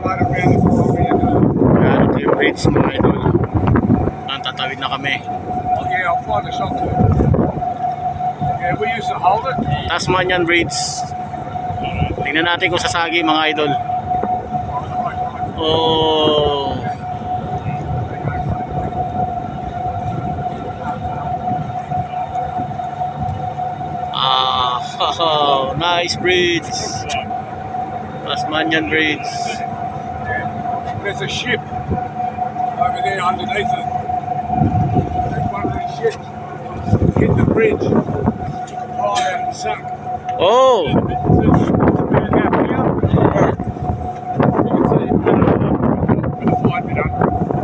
Yan, ito yung bridge mga idol. Yan, tatawid na kami. Tasmanian Bridge. Tingnan natin kung sasagi mga idol. Oh. Nice bridge. Tasmanian Bridge. There's a ship over there underneath it. There's one of these ships hit the bridge. Oh, and sunk. Oh.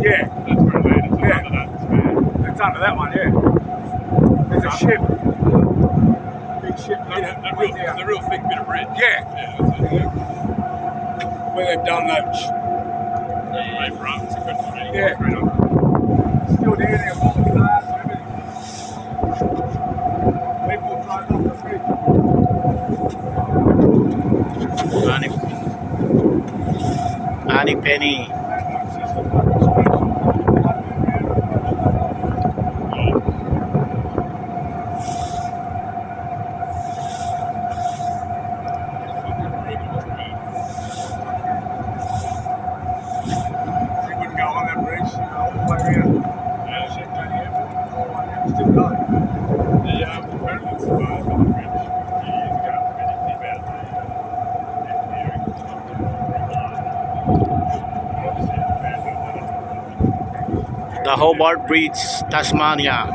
Yeah, that's where it is. Yeah, it's under that one. Yeah, there's a ship. Big ship. The real thick bit of bridge. Yeah. Where they've done those. Yeah. Still there, they're walking cars and everything. People drove off the bridge. Annie Penny. The Hobart Bridge, Tasmania.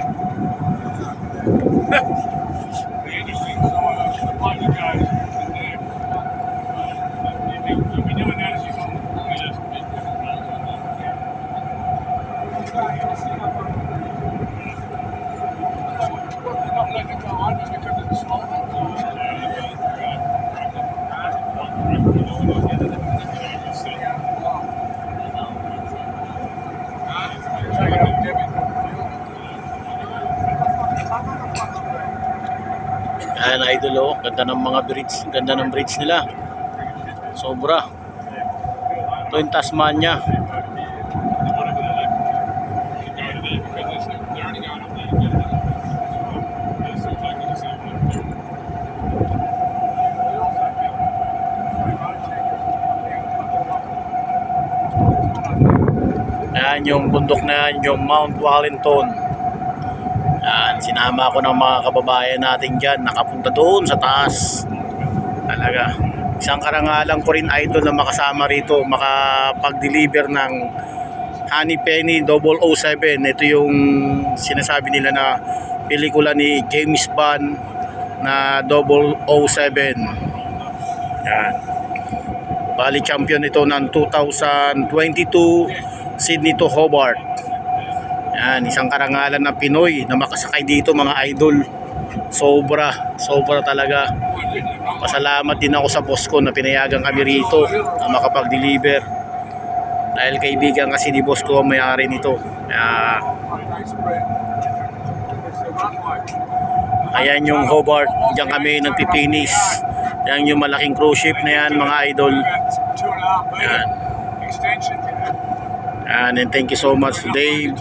Ayan idol, oh. Ganda ng mga bridge, ganda ng bridge nila. Sobra. Ito yung Tasmania. Ayan yung bundok na yan, yung Mount Wellington. Yan, sinama ko ng mga kababayan natin dyan, nakapunta doon sa taas. Talaga, isang karangalan ko rin idol na makasama rito, makapag-deliver ng Honey Penny 007. Ito yung sinasabi nila na pelikula ni James Bond na 007. Yan. Bali champion ito ng 2022 Sydney to Hobart. Yan, isang karangalan ng Pinoy na makasakay dito mga idol. Sobra talaga. Pasalamat din ako sa boss ko na pinayagan kami rito na makapag-deliver. Dahil kaibigan kasi ni boss ko ang may-ari nito. Ayan yung Hobart, diyan kami nagpipinis. Yan yung malaking cruise ship na yan mga idol. Yan. And thank you so much to Dave,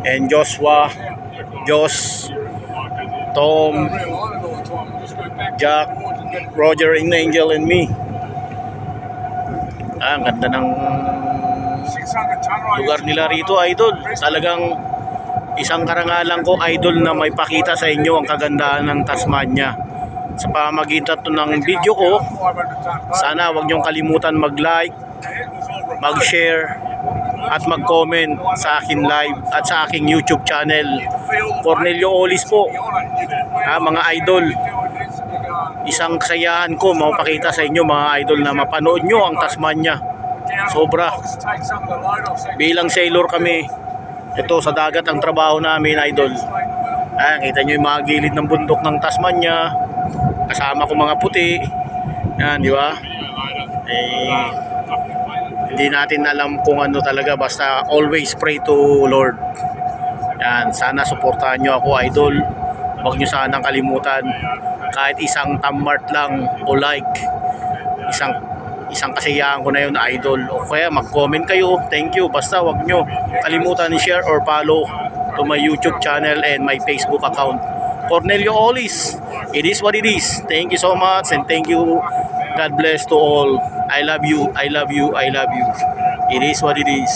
and Joshua, Josh, Tom, Jack, Roger, and Angel, and me. Ang ganda ng lugar nila rito idol. Talagang isang karangalan ko idol na may pakita sa inyo ang kagandahan ng Tasmania. Sa pamagitan ng video ko, sana huwag niyong kalimutan mag-like, mag-share, at mag-comment sa akin live at sa aking YouTube channel. Cornelio Olis po, mga idol. Isang kasayahan ko mapakita sa inyo mga idol na mapanood nyo ang Tasmania. Sobra. Bilang sailor kami, ito sa dagat ang trabaho namin idol. Kita nyo yung mga gilid ng bundok ng Tasmania. Kasama ko mga puti. Yan, di ba? Hindi natin alam kung ano talaga, basta always pray to Lord. Yan, sana suportahan nyo ako idol. Huwag nyo sanang kalimutan kahit isang tamart lang o like, isang kasiyahan ko na yun, idol. O kaya mag-comment kayo, thank you. Basta huwag nyo kalimutan i-share or follow to my YouTube channel and my Facebook account, Cornelio Olis. It is what it is. Thank you so much and thank you. God bless to all. I love you, I love you, I love you. It is what it is.